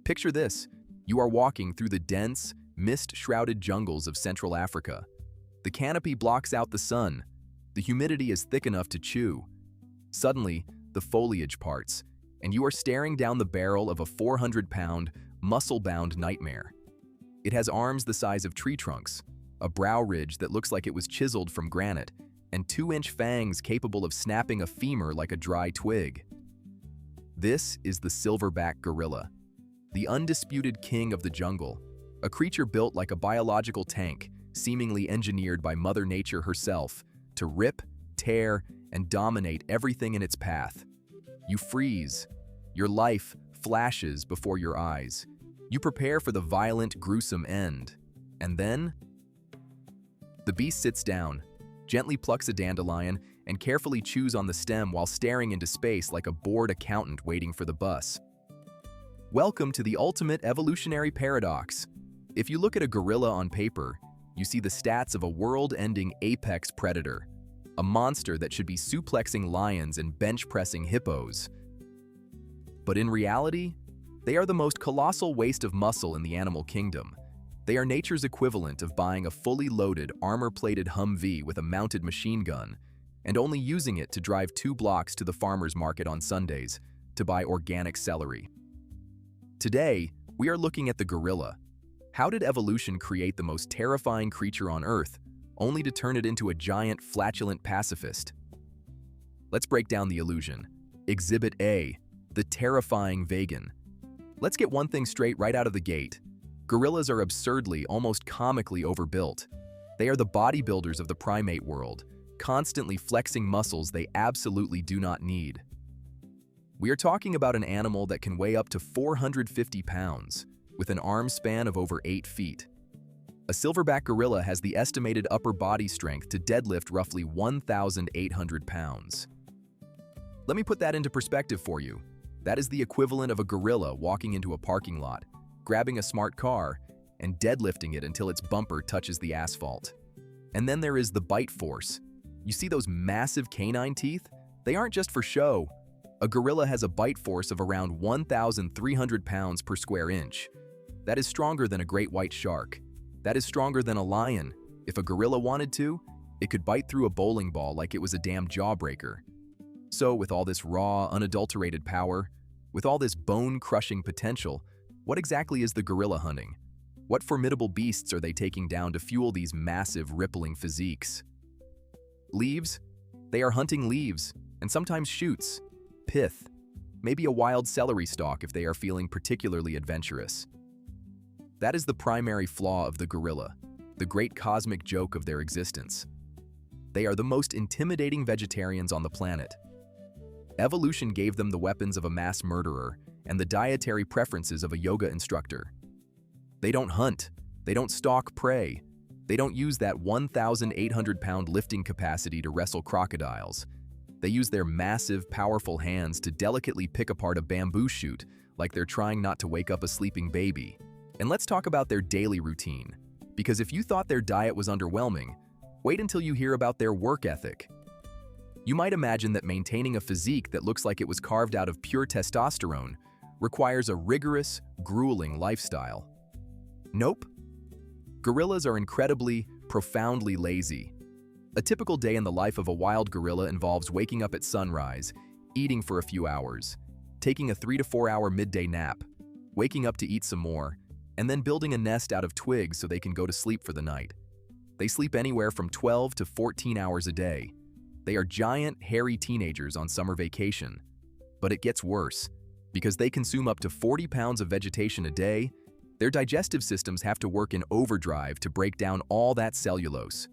Picture this. You are walking through the dense, mist-shrouded jungles of Central Africa. The canopy blocks out the sun. The humidity is thick enough to chew. Suddenly, the foliage parts, and you are staring down the barrel of a 400-pound, muscle-bound nightmare. It has arms the size of tree trunks, a brow ridge that looks like it was chiseled from granite, and 2-inch fangs capable of snapping a femur like a dry twig. This is the silverback gorilla, the undisputed king of the jungle, a creature built like a biological tank, seemingly engineered by Mother Nature herself to rip, tear, and dominate everything in its path. You freeze. Your life flashes before your eyes. You prepare for the violent, gruesome end. And then, the beast sits down, gently plucks a dandelion, and carefully chews on the stem while staring into space like a bored accountant waiting for the bus. Welcome to the ultimate evolutionary paradox. If you look at a gorilla on paper, you see the stats of a world-ending apex predator, a monster that should be suplexing lions and bench-pressing hippos. But in reality, they are the most colossal waste of muscle in the animal kingdom. They are nature's equivalent of buying a fully loaded, armor-plated Humvee with a mounted machine gun and only using it to drive 2 blocks to the farmer's market on Sundays to buy organic celery. Today, we are looking at the gorilla. How did evolution create the most terrifying creature on Earth, only to turn it into a giant, flatulent pacifist? Let's break down the illusion. Exhibit A, the terrifying vegan. Let's get one thing straight right out of the gate. Gorillas are absurdly, almost comically overbuilt. They are the bodybuilders of the primate world, constantly flexing muscles they absolutely do not need. We are talking about an animal that can weigh up to 450 pounds, with an arm span of over 8 feet. A silverback gorilla has the estimated upper body strength to deadlift roughly 1,800 pounds. Let me put that into perspective for you. That is the equivalent of a gorilla walking into a parking lot, grabbing a smart car, and deadlifting it until its bumper touches the asphalt. And then there is the bite force. You see those massive canine teeth? They aren't just for show. A gorilla has a bite force of around 1,300 pounds per square inch. That is stronger than a great white shark. That is stronger than a lion. If a gorilla wanted to, it could bite through a bowling ball like it was a damn jawbreaker. So with all this raw, unadulterated power, with all this bone-crushing potential, what exactly is the gorilla hunting? What formidable beasts are they taking down to fuel these massive, rippling physiques? Leaves? They are hunting leaves, and sometimes shoots. Pith, maybe a wild celery stalk if they are feeling particularly adventurous. That is the primary flaw of the gorilla, the great cosmic joke of their existence. They are the most intimidating vegetarians on the planet. Evolution gave them the weapons of a mass murderer and the dietary preferences of a yoga instructor. They don't hunt, they don't stalk prey, they don't use that 1,800-pound lifting capacity to wrestle crocodiles. They use their massive, powerful hands to delicately pick apart a bamboo shoot like they're trying not to wake up a sleeping baby. And let's talk about their daily routine, because if you thought their diet was underwhelming, wait until you hear about their work ethic. You might imagine that maintaining a physique that looks like it was carved out of pure testosterone requires a rigorous, grueling lifestyle. Nope. Gorillas are incredibly, profoundly lazy. A typical day in the life of a wild gorilla involves waking up at sunrise, eating for a few hours, taking a 3 to 4 hour midday nap, waking up to eat some more, and then building a nest out of twigs so they can go to sleep for the night. They sleep anywhere from 12 to 14 hours a day. They are giant, hairy teenagers on summer vacation. But it gets worse. Because they consume up to 40 pounds of vegetation a day, their digestive systems have to work in overdrive to break down all that cellulose.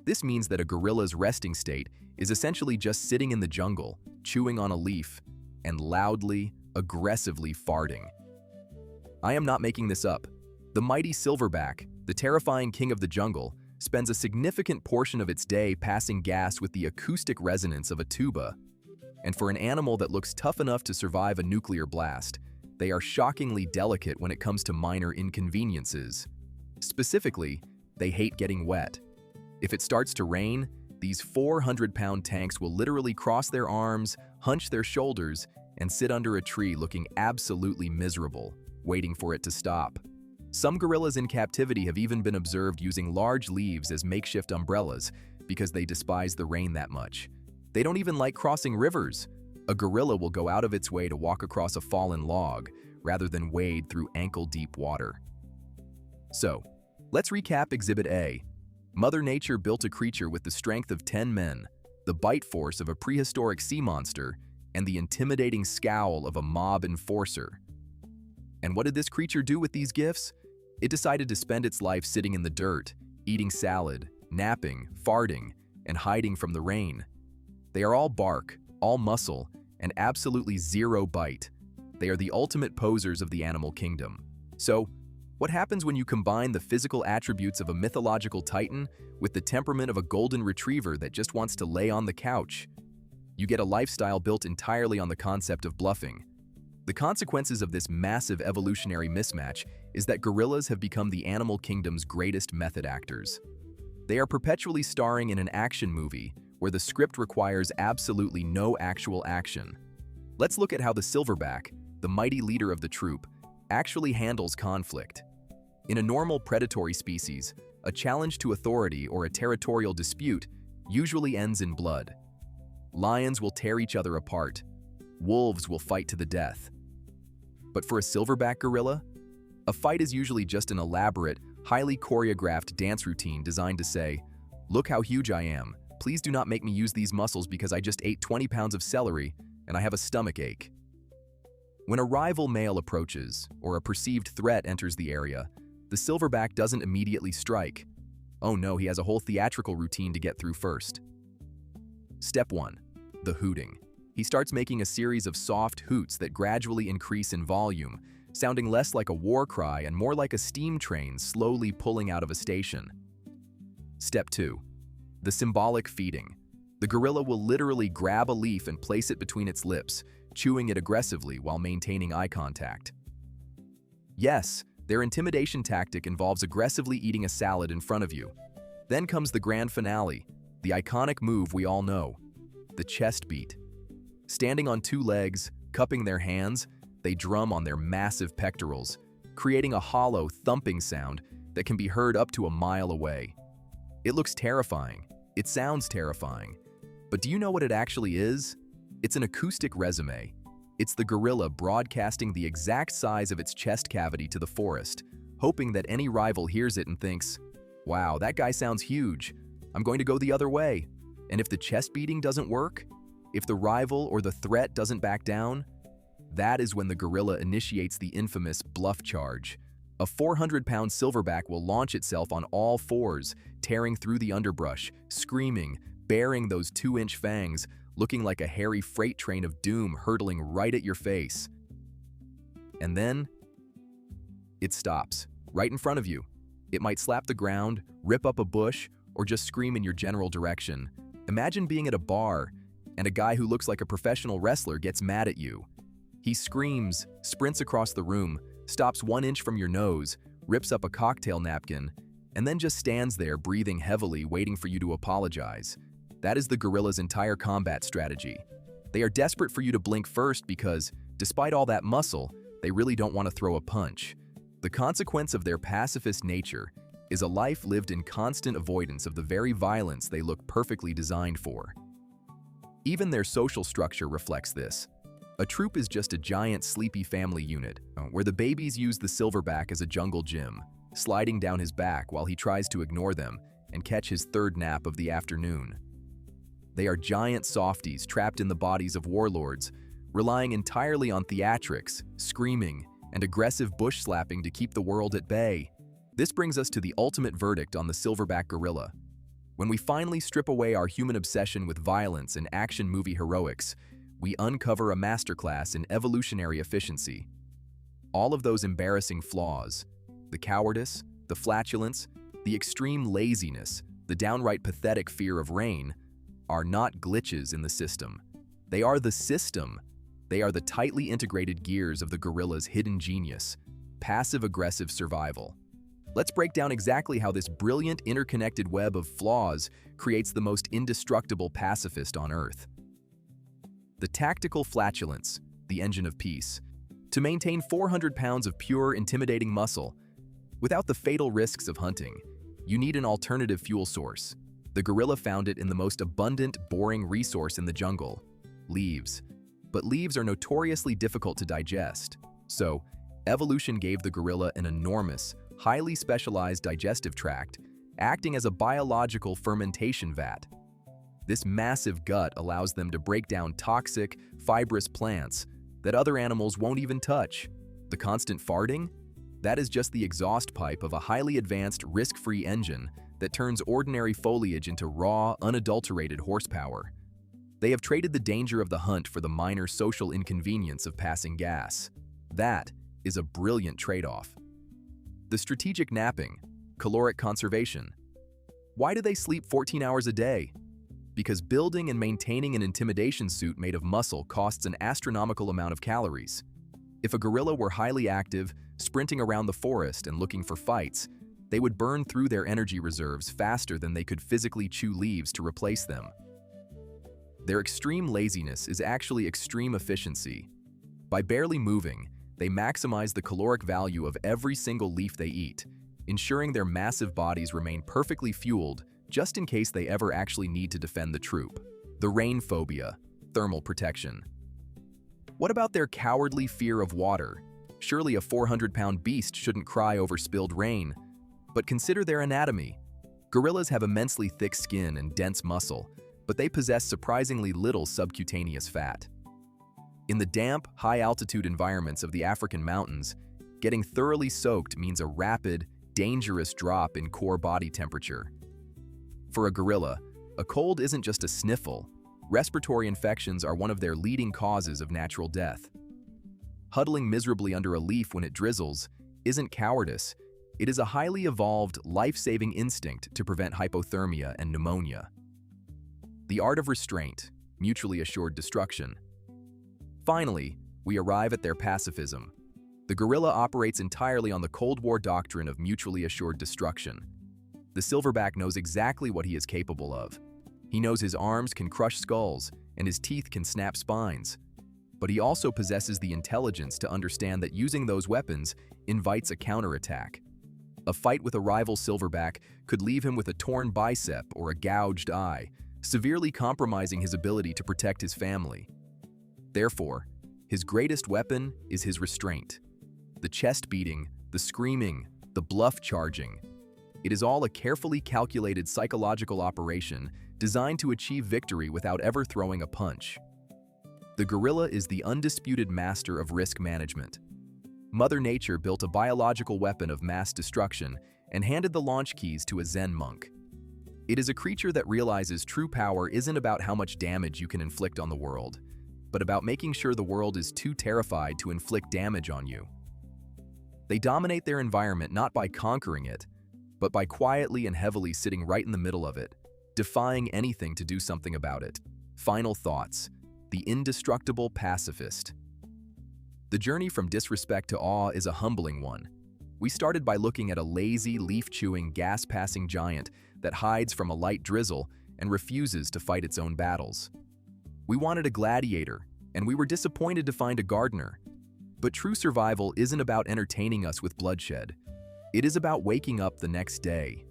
This means that a gorilla's resting state is essentially just sitting in the jungle, chewing on a leaf, and loudly, aggressively farting. I am not making this up. The mighty silverback, the terrifying king of the jungle, spends a significant portion of its day passing gas with the acoustic resonance of a tuba. And for an animal that looks tough enough to survive a nuclear blast, they are shockingly delicate when it comes to minor inconveniences. Specifically, they hate getting wet. If it starts to rain, these 400-pound tanks will literally cross their arms, hunch their shoulders, and sit under a tree looking absolutely miserable. waiting for it to stop. Some gorillas in captivity have even been observed using large leaves as makeshift umbrellas because they despise the rain that much. They don't even like crossing rivers. A gorilla will go out of its way to walk across a fallen log rather than wade through ankle-deep water. So, let's recap Exhibit A. Mother Nature built a creature with the strength of 10 men, the bite force of a prehistoric sea monster, and the intimidating scowl of a mob enforcer. And what did this creature do with these gifts? It decided to spend its life sitting in the dirt, eating salad, napping, farting, and hiding from the rain. They are all bark, all muscle, and absolutely zero bite. They are the ultimate posers of the animal kingdom. So, what happens when you combine the physical attributes of a mythological titan with the temperament of a golden retriever that just wants to lay on the couch? You get a lifestyle built entirely on the concept of bluffing. The consequences of this massive evolutionary mismatch is that gorillas have become the animal kingdom's greatest method actors. They are perpetually starring in an action movie where the script requires absolutely no actual action. Let's look at how the silverback, the mighty leader of the troop, actually handles conflict. In a normal predatory species, a challenge to authority or a territorial dispute usually ends in blood. Lions will tear each other apart. Wolves will fight to the death. But for a silverback gorilla, a fight is usually just an elaborate, highly choreographed dance routine designed to say, "Look how huge I am. Please do not make me use these muscles because I just ate 20 pounds of celery and I have a stomach ache." When a rival male approaches or a perceived threat enters the area, the silverback doesn't immediately strike. Oh no, he has a whole theatrical routine to get through first. Step 1. The hooting. He starts making a series of soft hoots that gradually increase in volume, sounding less like a war cry and more like a steam train slowly pulling out of a station. Step 2. The symbolic feeding. The gorilla will literally grab a leaf and place it between its lips, chewing it aggressively while maintaining eye contact. Yes, their intimidation tactic involves aggressively eating a salad in front of you. Then comes the grand finale, the iconic move we all know, the chest beat. Standing on two legs, cupping their hands, they drum on their massive pectorals, creating a hollow, thumping sound that can be heard up to a mile away. It looks terrifying. It sounds terrifying. But do you know what it actually is? It's an acoustic resume. It's the gorilla broadcasting the exact size of its chest cavity to the forest, hoping that any rival hears it and thinks, "Wow, that guy sounds huge. I'm going to go the other way." And if the chest beating doesn't work, if the rival or the threat doesn't back down, that is when the gorilla initiates the infamous bluff charge. A 400-pound silverback will launch itself on all fours, tearing through the underbrush, screaming, baring those 2-inch fangs, looking like a hairy freight train of doom hurtling right at your face. And then, it stops, right in front of you. It might slap the ground, rip up a bush, or just scream in your general direction. Imagine being at a bar, and a guy who looks like a professional wrestler gets mad at you. He screams, sprints across the room, stops 1 inch from your nose, rips up a cocktail napkin, and then just stands there breathing heavily waiting for you to apologize. That is the gorilla's entire combat strategy. They are desperate for you to blink first because, despite all that muscle, they really don't want to throw a punch. The consequence of their pacifist nature is a life lived in constant avoidance of the very violence they look perfectly designed for. Even their social structure reflects this. A troop is just a giant sleepy family unit, where the babies use the silverback as a jungle gym, sliding down his back while he tries to ignore them and catch his third nap of the afternoon. They are giant softies trapped in the bodies of warlords, relying entirely on theatrics, screaming, and aggressive bush slapping to keep the world at bay. This brings us to the ultimate verdict on the silverback gorilla. When we finally strip away our human obsession with violence and action movie heroics, we uncover a masterclass in evolutionary efficiency. All of those embarrassing flaws, the cowardice, the flatulence, the extreme laziness, the downright pathetic fear of rain, are not glitches in the system. They are the system. They are the tightly integrated gears of the gorilla's hidden genius, passive-aggressive survival. Let's break down exactly how this brilliant interconnected web of flaws creates the most indestructible pacifist on Earth. The tactical flatulence, the engine of peace. to maintain 400 pounds of pure, intimidating muscle. Without the fatal risks of hunting, you need an alternative fuel source. The gorilla found it in the most abundant, boring resource in the jungle: leaves. But leaves are notoriously difficult to digest. So, evolution gave the gorilla an enormous, highly specialized digestive tract, acting as a biological fermentation vat. This massive gut allows them to break down toxic, fibrous plants that other animals won't even touch. The constant farting? That is just the exhaust pipe of a highly advanced, risk-free engine that turns ordinary foliage into raw, unadulterated horsepower. They have traded the danger of the hunt for the minor social inconvenience of passing gas. That is a brilliant trade-off. The strategic napping, caloric conservation. Why do they sleep 14 hours a day? Because building and maintaining an intimidation suit made of muscle costs an astronomical amount of calories. If a gorilla were highly active, sprinting around the forest and looking for fights, they would burn through their energy reserves faster than they could physically chew leaves to replace them. Their extreme laziness is actually extreme efficiency. By barely moving, they maximize the caloric value of every single leaf they eat, ensuring their massive bodies remain perfectly fueled just in case they ever actually need to defend the troop. The rain phobia, thermal protection. What about their cowardly fear of water? Surely a 400-pound beast shouldn't cry over spilled rain. But consider their anatomy. Gorillas have immensely thick skin and dense muscle, but they possess surprisingly little subcutaneous fat. In the damp, high-altitude environments of the African mountains, getting thoroughly soaked means a rapid, dangerous drop in core body temperature. For a gorilla, a cold isn't just a sniffle. Respiratory infections are one of their leading causes of natural death. Huddling miserably under a leaf when it drizzles isn't cowardice. It is a highly evolved, life-saving instinct to prevent hypothermia and pneumonia. The art of restraint, mutually assured destruction. Finally, we arrive at their pacifism. The gorilla operates entirely on the Cold War doctrine of mutually assured destruction. The silverback knows exactly what he is capable of. He knows his arms can crush skulls and his teeth can snap spines. But he also possesses the intelligence to understand that using those weapons invites a counterattack. A fight with a rival silverback could leave him with a torn bicep or a gouged eye, severely compromising his ability to protect his family. Therefore, his greatest weapon is his restraint. The chest beating, the screaming, the bluff charging. It is all a carefully calculated psychological operation designed to achieve victory without ever throwing a punch. The gorilla is the undisputed master of risk management. Mother Nature built a biological weapon of mass destruction and handed the launch keys to a Zen monk. It is a creature that realizes true power isn't about how much damage you can inflict on the world, but about making sure the world is too terrified to inflict damage on you. They dominate their environment not by conquering it, but by quietly and heavily sitting right in the middle of it, defying anything to do something about it. Final thoughts. The indestructible pacifist. The journey from disrespect to awe is a humbling one. We started by looking at a lazy, leaf-chewing, gas-passing giant that hides from a light drizzle and refuses to fight its own battles. We wanted a gladiator, and we were disappointed to find a gardener. But true survival isn't about entertaining us with bloodshed. It is about waking up the next day.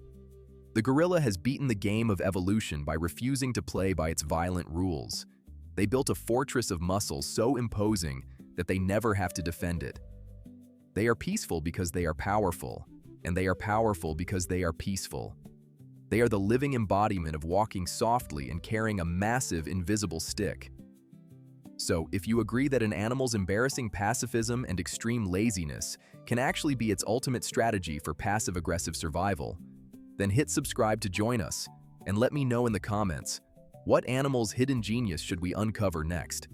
The gorilla has beaten the game of evolution by refusing to play by its violent rules. They built a fortress of muscle so imposing that they never have to defend it. They are peaceful because they are powerful, and they are powerful because they are peaceful. They are the living embodiment of walking softly and carrying a massive invisible stick. So, if you agree that an animal's embarrassing pacifism and extreme laziness can actually be its ultimate strategy for passive-aggressive survival, then hit subscribe to join us, and let me know in the comments, what animal's hidden genius should we uncover next?